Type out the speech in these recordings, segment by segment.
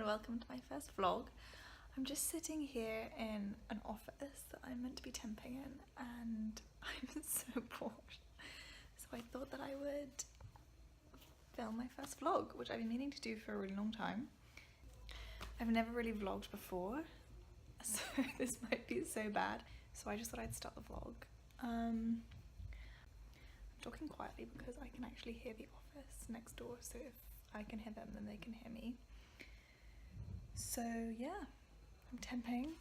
welcome to my first vlog. I'm just sitting here in an office that I'm meant to be temping in and I'm so bored. So I thought that I would film my first vlog, which I've been meaning to do for a really long time. I've never really vlogged before, so this might be so bad. So I just thought I'd start the vlog. I'm talking quietly because I can actually hear the office next door, so if I can hear them then they can hear me. So yeah, I'm temping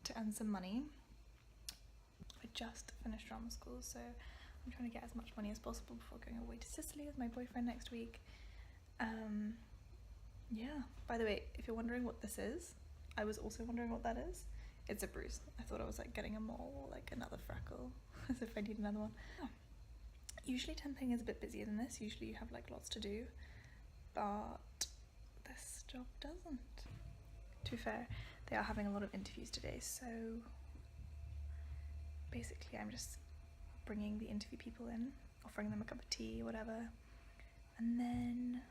to earn some money. I just finished drama school, so I'm trying to get as much money as possible before going away to Sicily with my boyfriend next week. Yeah, by the way, if you're wondering what this is, I was also wondering what that is. It's a bruise. I thought I was like getting a mole or like another freckle, as if I need another one. Yeah. Usually temping is a bit busier than this. Usually you have like lots to do, but this job doesn't. To be fair, they are having a lot of interviews today, so basically I'm just bringing the interview people in, offering them a cup of tea or whatever, and then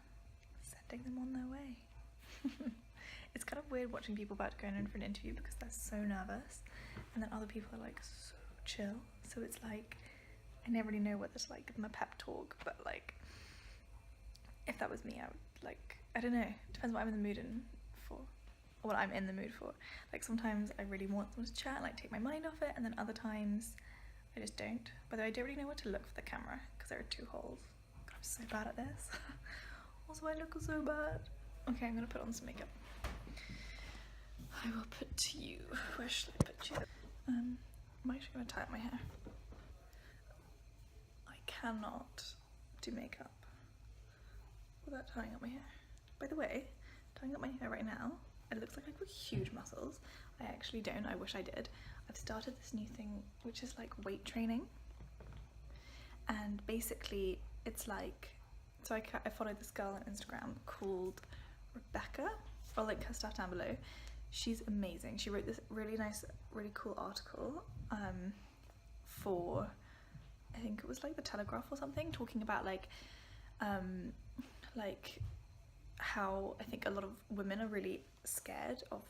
sending them on their way. It's kind of weird watching people about to go in for an interview because they're so nervous, and then other people are like so chill, so it's like I never really know whether to like give them a pep talk, but like if that was me I would like, I don't know, depends what I'm in the mood for. What I'm in the mood for. Like sometimes I really want someone to chat and like take my mind off it, and then other times I just don't. By the way, I don't really know where to look for the camera because there are two holes. God, I'm so bad at this. Also, I look so bad. Okay, I'm gonna put on some makeup. I will put you. Where should I put you? I'm actually gonna tie up my hair. I cannot do makeup without tying up my hair. By the way, tying up my hair right now, it looks like I've got huge muscles. I actually don't, I wish I did. I've started this new thing which is like weight training, and basically it's like, so I follow this girl on Instagram called Rebecca. I'll link her stuff down below. She's amazing. She wrote this really nice, really cool article for, I think it was like the Telegraph or something, talking about like how I think a lot of women are really scared of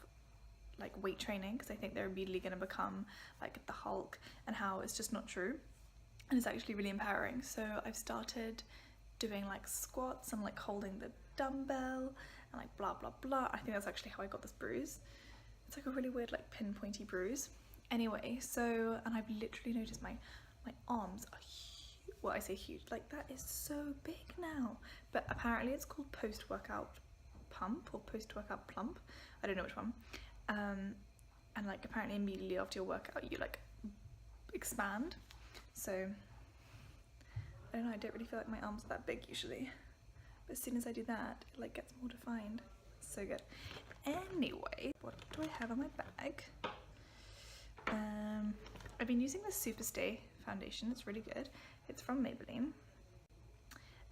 like weight training because I think they're immediately going to become like the Hulk, and how it's just not true, and it's actually really empowering. So I've started doing like squats and like holding the dumbbell and like blah blah blah. I think that's actually how I got this bruise. It's like a really weird like pinpointy bruise. Anyway, so, and I've literally noticed my arms are huge. Well, I say huge, like that is so big now, but apparently it's called post-workout pump or post-workout plump, I don't know which one. And like apparently immediately after your workout you like expand, so I don't know, I don't really feel like my arms are that big usually, but as soon as I do that it like gets more defined. So good. Anyway, what do I have on my bag? I've been using this Superstay foundation. It's really good. It's from Maybelline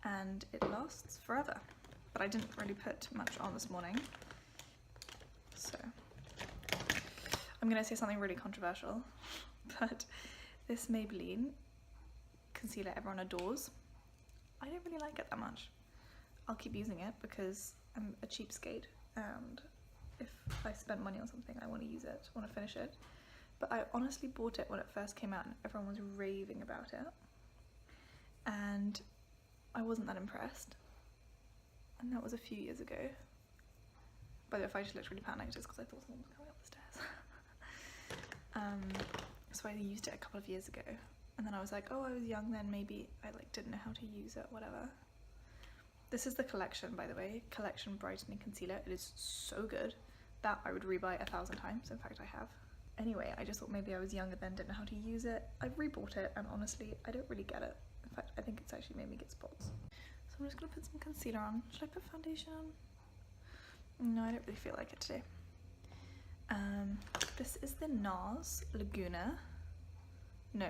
and it lasts forever, but I didn't really put much on this morning, so I'm gonna say something really controversial, but this Maybelline concealer everyone adores, I don't really like it that much. I'll keep using it because I'm a cheapskate, and if I spend money on something I want to use it, I want to finish it. But I honestly bought it when it first came out and everyone was raving about it, and I wasn't that impressed, and that was a few years ago. By the way, if I just looked really panicked, it's because I thought someone was coming up the stairs. So I used it a couple of years ago, and then I was like, oh, I was young then, maybe I like didn't know how to use it, whatever. This is the Collection, by the way, Collection Brightening Concealer. It is so good that I would rebuy 1,000 times. In fact, I have. Anyway, I just thought maybe I was younger then, didn't know how to use it. I've rebought it, and honestly, I don't really get it. In fact, I think it's actually made me get spots. So I'm just gonna put some concealer on. Should I put foundation on? No, I don't really feel like it today. This is the NARS Laguna. No,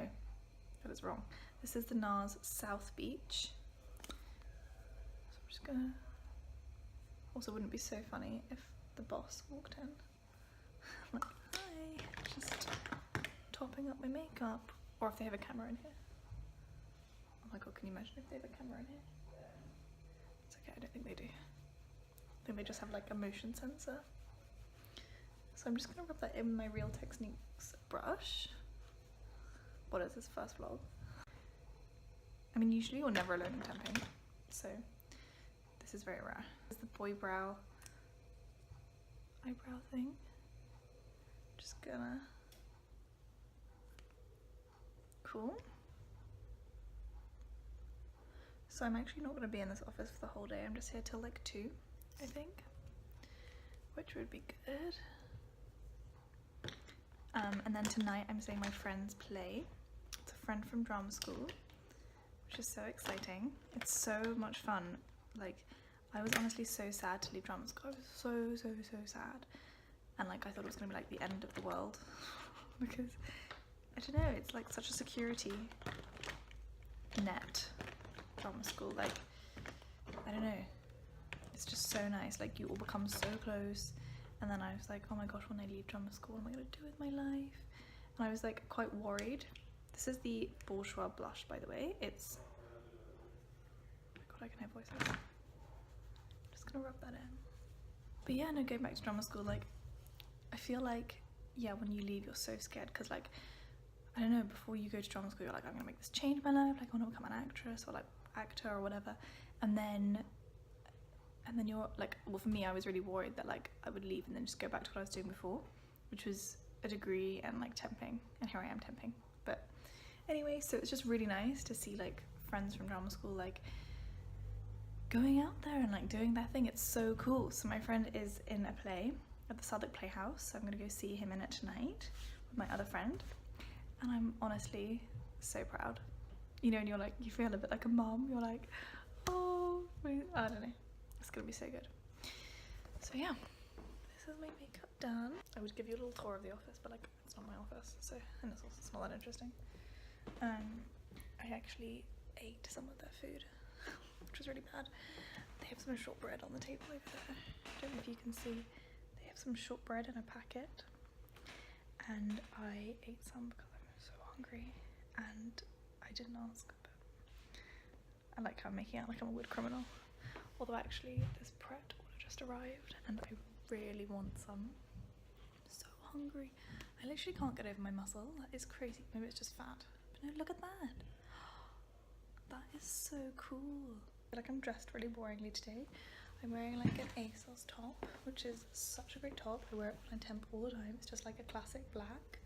that was wrong. This is the NARS South Beach. So I'm just gonna, also wouldn't it be so funny if the boss walked in. I'm like, hi, just topping up my makeup. Or if they have a camera in here. Oh my god, can you imagine if they have a camera in here? It's okay, I don't think they do. think they just have like a motion sensor. So I'm just gonna rub that in with my Real Techniques brush. What is this first vlog? I mean, usually you're never alone in temping, so this is very rare. This is the boy brow eyebrow thing. Just gonna, cool. So I'm actually not gonna be in this office for the whole day. I'm just here till like 2, I think, which would be good. And then tonight I'm seeing my friend's play. It's a friend from drama school, which is so exciting. It's so much fun. Like, I was honestly so sad to leave drama school. I was so sad. And like, I thought it was gonna be like the end of the world because, I don't know, it's like such a security net, drama school. Like, I don't know, it's just so nice. Like, you all become so close. And then I was like, oh my gosh, when I leave drama school, what am I gonna do with my life? And I was like quite worried. This is the Bourjois blush, by the way. It's, oh my god, I can hear voices. I'm just gonna rub that in. But yeah, no, going back to drama school, like, I feel like, yeah, when you leave, you're so scared because, like, I don't know, before you go to drama school, you're like, I'm gonna make this change in my life, like, I wanna become an actress or like actor or whatever. And then you're like, well, for me, I was really worried that like I would leave and then just go back to what I was doing before, which was a degree and like temping, and here I am temping. But anyway, so it's just really nice to see like friends from drama school like going out there and like doing their thing. It's so cool. So my friend is in a play at the Southwark Playhouse, so I'm gonna go see him in it tonight with my other friend, and I'm honestly so proud. You know, and you're like, you feel a bit like a mom. You're like, oh, I don't know. It's gonna be so good. So yeah, this is my makeup done. I would give you a little tour of the office, but like, it's not my office, so, and it's also not that interesting. I actually ate some of their food, which was really bad. They have some shortbread on the table over there. I don't know if you can see. They have some shortbread in a packet, and I ate some because I'm so hungry, and I didn't ask, but I like how I'm making out like I'm a weird criminal. Although actually this Pret order just arrived and I really want some. I'm so hungry. I literally can't get over my muscle. That is crazy. Maybe it's just fat. But no, look at that. That is so cool. I feel like I'm dressed really boringly today. I'm wearing like an ASOS top, which is such a great top. I wear it when I temp all the time. It's just like a classic black.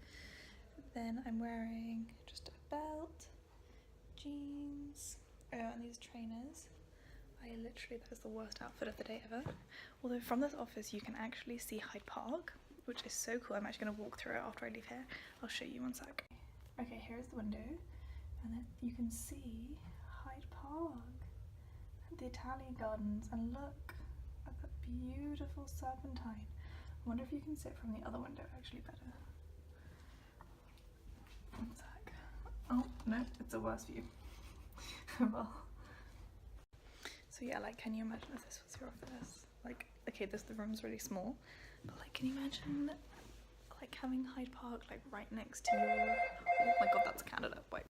Then I'm wearing just a belt, jeans, and these trainers. I literally, that is the worst outfit of the day ever. Although from this office you can actually see Hyde Park, which is so cool. I'm actually going to walk through it after I leave here. I'll show you one sec. Okay, here's the window, and then you can see Hyde Park and the Italian gardens, and look at that beautiful serpentine. I wonder if you can see it from the other window actually better. One sec. Oh no, it's a worse view. Well. So yeah, like, can you imagine if this was your office? Like, okay, the room's really small, but like, can you imagine like having Hyde Park like right next to your, oh my god, that's a candidate, wait.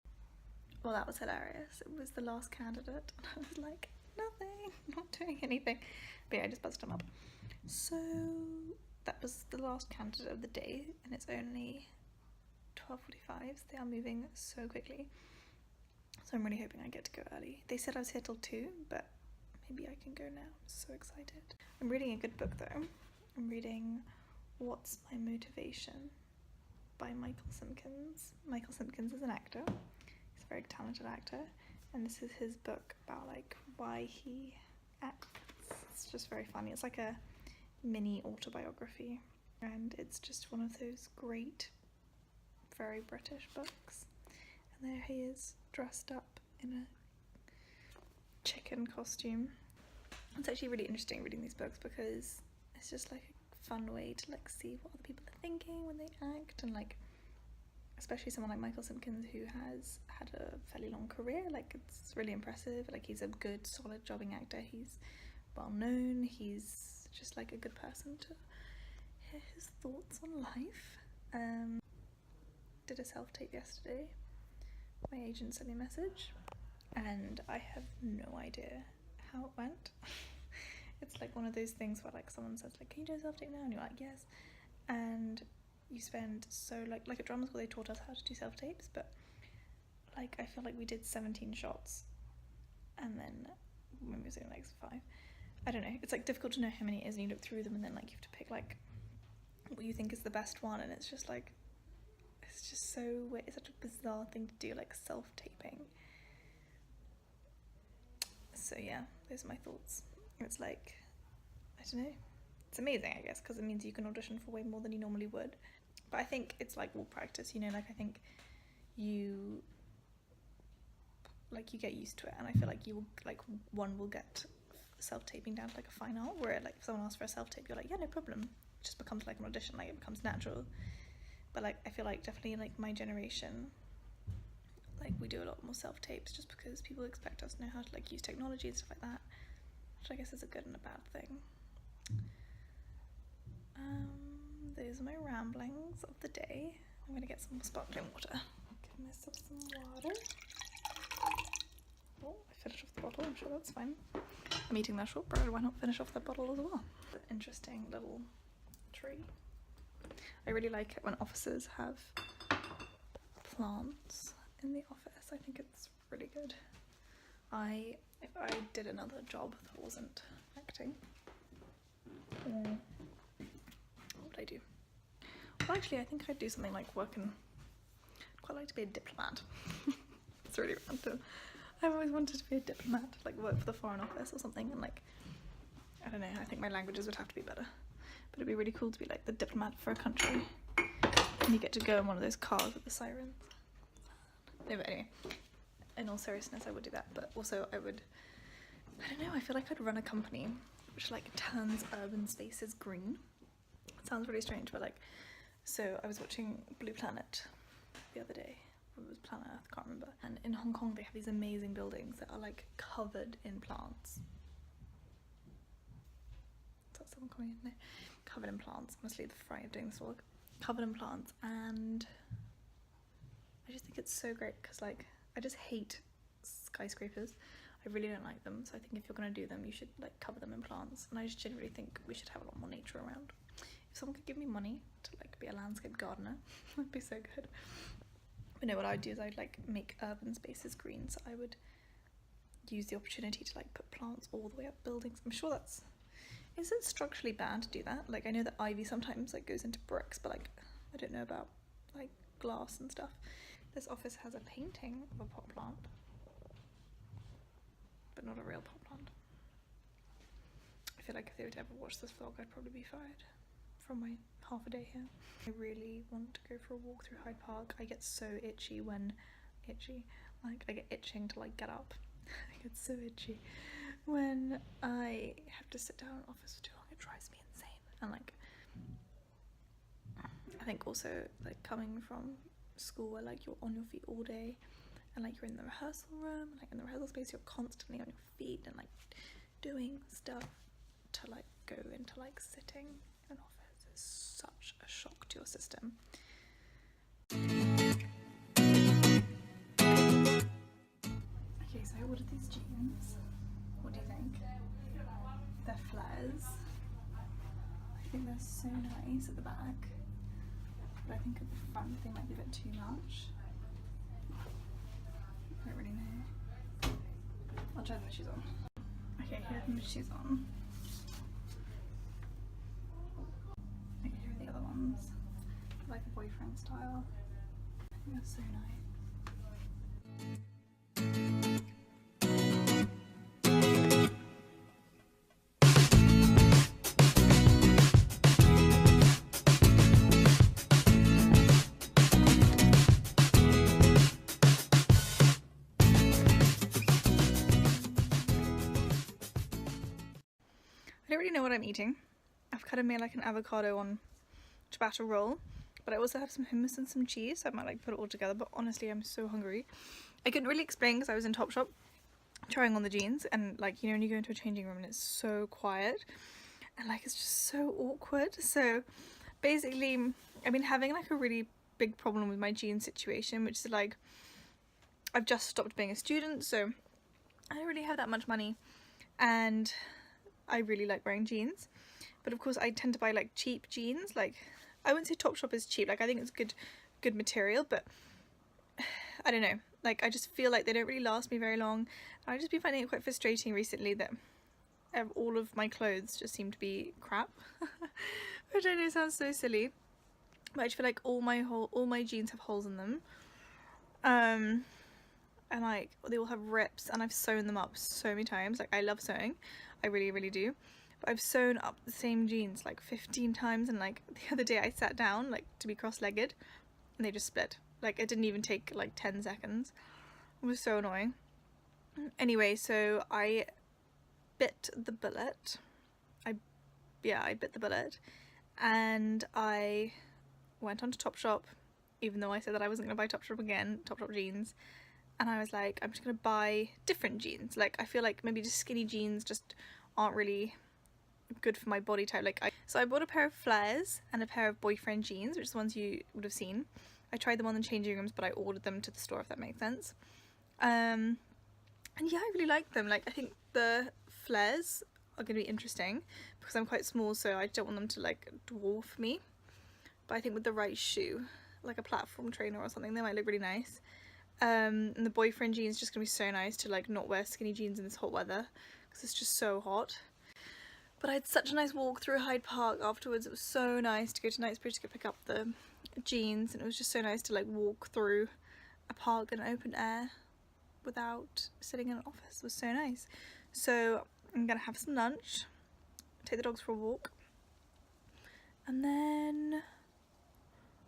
Well, that was hilarious. It was the last candidate, and I was like, nothing, not doing anything. But yeah, I just buzzed him up. So that was the last candidate of the day, and it's only 12:45, so they are moving so quickly. So I'm really hoping I get to go early. They said I was here till 2, but maybe I can go now. I'm so excited. I'm reading a good book though. I'm reading What's My Motivation by Michael Simpkins. Michael Simpkins is an actor. He's a very talented actor. And this is his book about like why he acts. It's just very funny. It's like a mini autobiography. And it's just one of those great, very British books. And there he is, dressed up in a chicken costume. It's actually really interesting reading these books because it's just like a fun way to like see what other people are thinking when they act, and like especially someone like Michael Simpkins who has had a fairly long career. Like, it's really impressive. Like, he's a good solid jobbing actor, he's well known, he's just like a good person to hear his thoughts on life. Did a self-tape yesterday. My agent sent me a message and I have no idea how it went. It's like one of those things where like someone says like, can you do a self-tape now? And you're like, yes. And you spend so like at drama school they taught us how to do self-tapes, but like I feel like we did 17 shots and then maybe it was only like 5. I don't know, it's like difficult to know how many it is, and you look through them and then like you have to pick like what you think is the best one, and it's just like, it's just so weird. It's such a bizarre thing to do, like self-taping. So yeah, those are my thoughts. It's like, I don't know, it's amazing I guess, because it means you can audition for way more than you normally would. But I think it's like all practice, you know, like I think you get used to it, and I feel like you will, like, one will get self-taping down to like a fine art, where like if someone asks for a self-tape you're like, yeah, no problem. It just becomes like an audition, like it becomes natural. But like I feel like definitely in like my generation, like we do a lot more self-tapes just because people expect us to know how to like use technology and stuff like that, which I guess is a good and a bad thing. Those are my ramblings of the day. I'm gonna get some more sparkling water. Give myself some water. Oh, I finished off the bottle, I'm sure that's fine. I'm eating that shortbread, why not finish off that bottle as well? An interesting little tree. I really like it when offices have plants in the office. I think it's really good. If I did another job that wasn't acting, what would I do? Well, actually, I think I'd do something like I'd quite like to be a diplomat. It's really random. I've always wanted to be a diplomat, like work for the Foreign Office or something, and like, I don't know, I think my languages would have to be better. But it'd be really cool to be like the diplomat for a country. And you get to go in one of those cars with the sirens. No, but anyway, in all seriousness, I would do that. But also I don't know, I feel like I'd run a company which like turns urban spaces green. It sounds really strange, but like, so I was watching Blue Planet the other day. It was Planet Earth, I can't remember. And in Hong Kong they have these amazing buildings that are like covered in plants. Is that someone coming in? No. Covered in plants. Honestly, the fright of doing this vlog. Covered in plants, and I just think it's so great because like I just hate skyscrapers. I really don't like them, so I think if you're gonna do them you should like cover them in plants, and I just generally think we should have a lot more nature around. If someone could give me money to like be a landscape gardener, that'd be so good. But no, what I would do is I'd like make urban spaces green, so I would use the opportunity to like put plants all the way up buildings. I'm sure that's, is it structurally bad to do that? Like I know that ivy sometimes like goes into bricks, but like I don't know about like glass and stuff. This office has a painting of a pot plant, but not a real pot plant. I feel like if they were to ever watch this vlog I'd probably be fired from my half a day here. I really want to go for a walk through Hyde Park. I get so itchy like I get itching to like get up. I get so itchy when I have to sit down in office for too long. It drives me insane. And like I think also like coming from school where like you're on your feet all day, and like you're in the rehearsal room, like in the rehearsal space you're constantly on your feet and like doing stuff, to like go into like sitting in an office is such a shock to your system. Okay, so I ordered these jeans. What do you think? They're flares. I think they're so nice at the back, but I think at the front they might be a bit too much. I don't really know. I'll try the shoes on. Okay, here are the shoes on. Okay, here are the other ones. Like a boyfriend style. I think they're so nice. I don't really know what I'm eating. I've kind of made like an avocado on ciabatta roll, but I also have some hummus and some cheese, so I might like put it all together. But honestly, I'm so hungry. I couldn't really explain because I was in Topshop trying on the jeans, and like, you know, when you go into a changing room and it's so quiet and like it's just so awkward. So basically I've been having like a really big problem with my jean situation, which is like I've just stopped being a student, so I don't really have that much money, and I really like wearing jeans, but of course I tend to buy like cheap jeans. Like, I wouldn't say Topshop is cheap, like I think it's good material, but I don't know, like I just feel like they don't really last me very long. I've just been finding it quite frustrating recently that all of my clothes just seem to be crap. Which I know sounds so silly, but I just feel like all my jeans have holes in them, and like they all have rips, and I've sewn them up so many times. Like, I love sewing, I really do, but I've sewn up the same jeans like 15 times, and like the other day I sat down like to be cross-legged and they just split. Like, it didn't even take like 10 seconds. It was so annoying. Anyway, so I bit the bullet. I bit the bullet, and I went on to Topshop, even though I said that I wasn't going to buy Topshop jeans, and I was like, I'm just going to buy different jeans. Like, I feel like maybe just skinny jeans just aren't really good for my body type. So I bought a pair of flares and a pair of boyfriend jeans, which is the ones you would have seen. I tried them on the changing rooms, but I ordered them to the store, if that makes sense. And yeah, I really like them. Like, I think the flares are going to be interesting because I'm quite small, so I don't want them to like dwarf me. But I think with the right shoe, like a platform trainer or something, they might look really nice. And the boyfriend jeans just going to be so nice to like not wear skinny jeans in this hot weather because it's just so hot. But I had such a nice walk through Hyde Park afterwards. It was so nice to go to Knightsbridge to go pick up the jeans, and it was just so nice to like walk through a park in open air without sitting in an office. It was so nice. So I'm gonna have some lunch, take the dogs for a walk, and then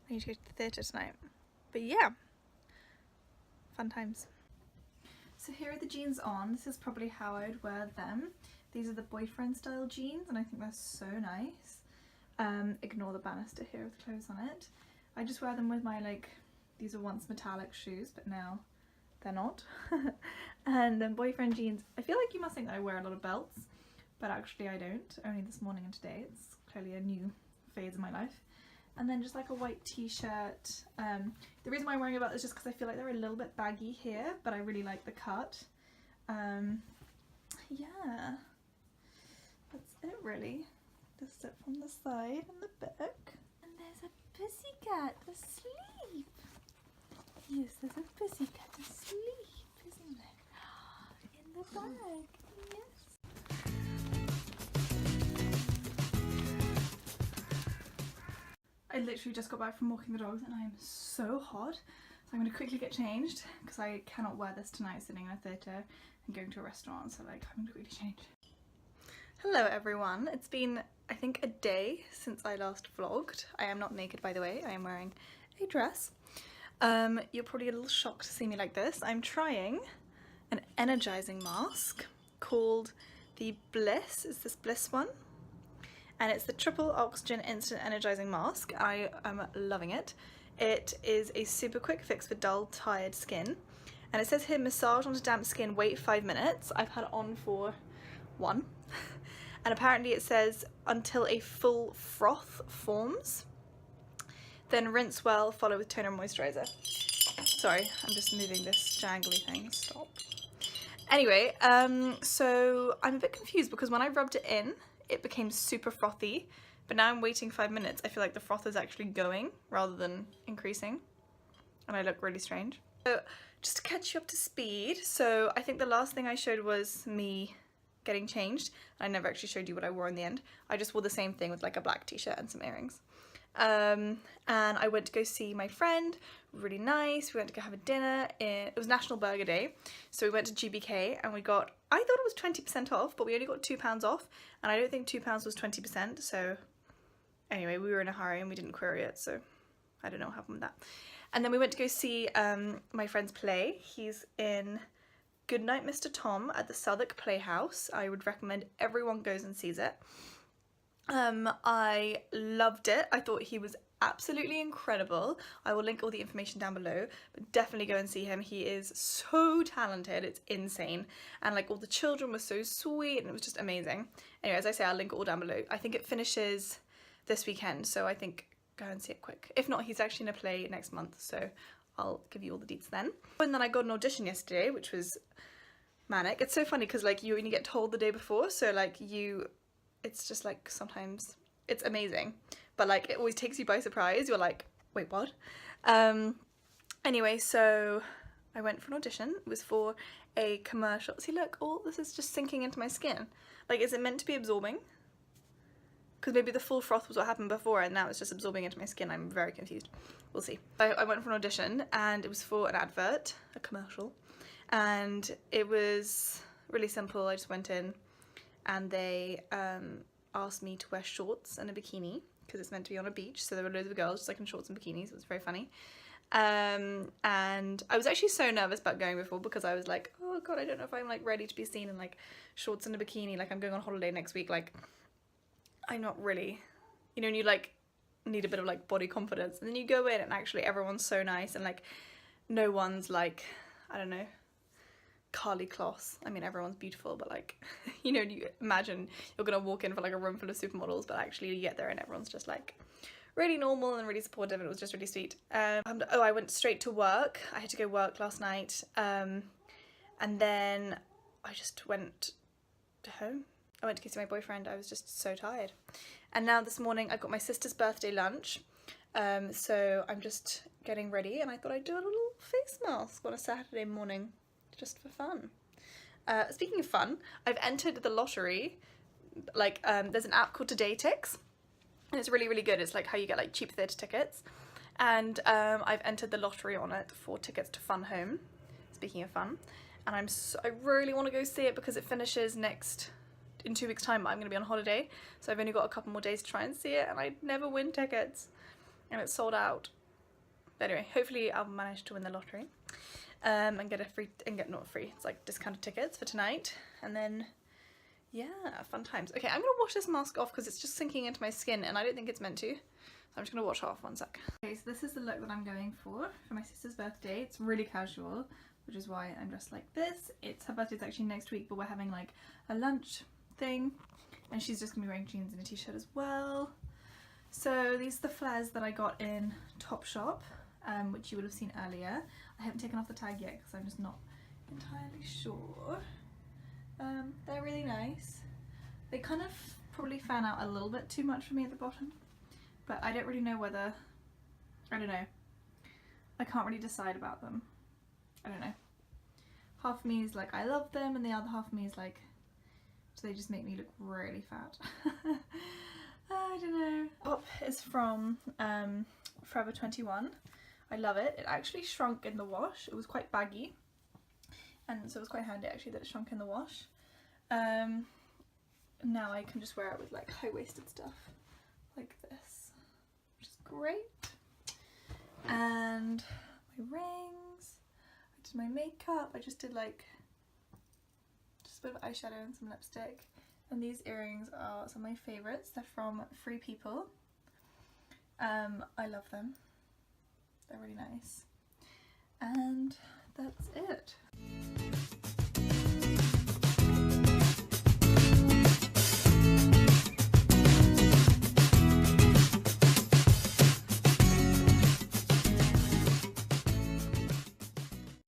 I need to go to the theatre tonight. But yeah, fun times. So here are the jeans on. This is probably how I would wear them. These are the boyfriend style jeans, and I think they're so nice. Ignore the banister here with clothes on it. I just wear them with my, like, these were once metallic shoes, but now they're not. And then boyfriend jeans. I feel like you must think that I wear a lot of belts, but actually I don't. Only this morning and today. It's clearly a new phase in my life. And then just like a white t-shirt. The reason why I'm wearing a belt is just because I feel like they're a little bit baggy here, but I really like the cut. Yeah, that's it really. Just it from the side and the back. And there's a pussycat asleep. Yes, there's a pussycat asleep, isn't there? In the bag, yes. I literally just got back from walking the dogs and I am so hot. So I'm going to quickly get changed because I cannot wear this tonight sitting in a theatre and going to a restaurant. So like, I'm going to quickly change. Hello everyone. It's been, I think, a day since I last vlogged. I am not naked, by the way. I am wearing a dress. You're probably a little shocked to see me like this. I'm trying an energizing mask called the Bliss. It's this Bliss one. And it's the triple oxygen instant energizing mask. I am loving it. It is a super quick fix for dull, tired skin. And it says here, massage onto damp skin, wait 5 minutes. I've had it on for 1. And apparently it says until a full froth forms. Then rinse well, follow with toner and moisturizer. Sorry, I'm just moving this jangly thing. Stop. Anyway, so I'm a bit confused because when I rubbed it in, it became super frothy. But now I'm waiting 5 minutes. I feel like the froth is actually going rather than increasing. And I look really strange. So just to catch you up to speed. So I think the last thing I showed was me getting changed. I never actually showed you what I wore in the end. I just wore the same thing with like a black t-shirt and some earrings. And I went to go see my friend, really nice. We went to go have a dinner. It was National Burger Day, so we went to GBK and we got, I thought it was 20% off, but we only got £2 off, and I don't think £2 was 20%, so anyway, we were in a hurry and we didn't query it, so I don't know what happened with that. And then we went to go see my friend's play. He's in Goodnight Mr. Tom at the Southwark Playhouse. I would recommend everyone goes and sees it. I loved it. I thought he was absolutely incredible. I will link all the information down below, but definitely go and see him. He is so talented, it's insane. And like all the children were so sweet and it was just amazing. Anyway, as I say, I'll link it all down below. I think it finishes this weekend, so I think go and see it quick. If not, he's actually in a play next month, so I'll give you all the deets then. And then I got an audition yesterday, which was manic. It's so funny because like you only get told the day before, so like you it's just like sometimes it's amazing, but like it always takes you by surprise. You're like, wait, what? Anyway, so I went for an audition. It was for a commercial. See, look, all this is just sinking into my skin. Like, is it meant to be absorbing? Because maybe the full froth was what happened before and now it's just absorbing into my skin. I'm very confused. We'll see. I went for an audition and it was for an advert, a commercial, and it was really simple. I just went in and they asked me to wear shorts and a bikini because it's meant to be on a beach, so there were loads of girls just like in shorts and bikinis. It was very funny. And I was actually so nervous about going before because I was like, oh god, I don't know if I'm like ready to be seen in like shorts and a bikini. Like, I'm going on holiday next week, like I'm not really, you know, and you like need a bit of like body confidence, and then you go in and actually everyone's so nice and like no one's like, I don't know, Carly Kloss. I mean, everyone's beautiful, but like, you know, you imagine you're gonna walk in for like a room full of supermodels, but actually you get there and everyone's just like really normal and really supportive, and it was just really sweet. Oh, I went straight to work. I had to go work last night, and then I just went home. I went to go see my boyfriend. I was just so tired. And now this morning I got my sister's birthday lunch, so I'm just getting ready, and I thought I'd do a little face mask on a Saturday morning just for fun. Speaking of fun, I've entered the lottery. Like, there's an app called Todaytix, and it's really, really good. It's like how you get like cheap theatre tickets, and I've entered the lottery on it for tickets to Fun Home, speaking of fun, and I really want to go see it because it finishes in 2 weeks time. I'm going to be on holiday, so I've only got a couple more days to try and see it, and I never win tickets and it's sold out. But anyway, hopefully I'll manage to win the lottery, and get not free, it's like discounted tickets for tonight, and then yeah, fun times. Okay, I'm gonna wash this mask off because it's just sinking into my skin and I don't think it's meant to, so I'm just gonna wash it off. 1 sec. Okay, so this is the look that I'm going for my sister's birthday. It's really casual, which is why I'm dressed like this. Her birthday's actually next week, but we're having like a lunch thing, and she's just gonna be wearing jeans and a t-shirt as well. So these are the flares that I got in Topshop, which you would have seen earlier. I haven't taken off the tag yet because I'm just not entirely sure. They're really nice. They kind of probably fan out a little bit too much for me at the bottom, but I don't really know whether, I don't know. I can't really decide about them. I don't know. Half of me is like, I love them, and the other half of me is like, do they just make me look really fat? I don't know. Top is from Forever 21. I love it. It actually shrunk in the wash. It was quite baggy, and so it was quite handy actually that it shrunk in the wash. Now I can just wear it with like high-waisted stuff like this, which is great. And my rings. I did my makeup. I just did like just a bit of eyeshadow and some lipstick. And these earrings are some of my favourites. They're from Free People. I love them. They're really nice. And that's it.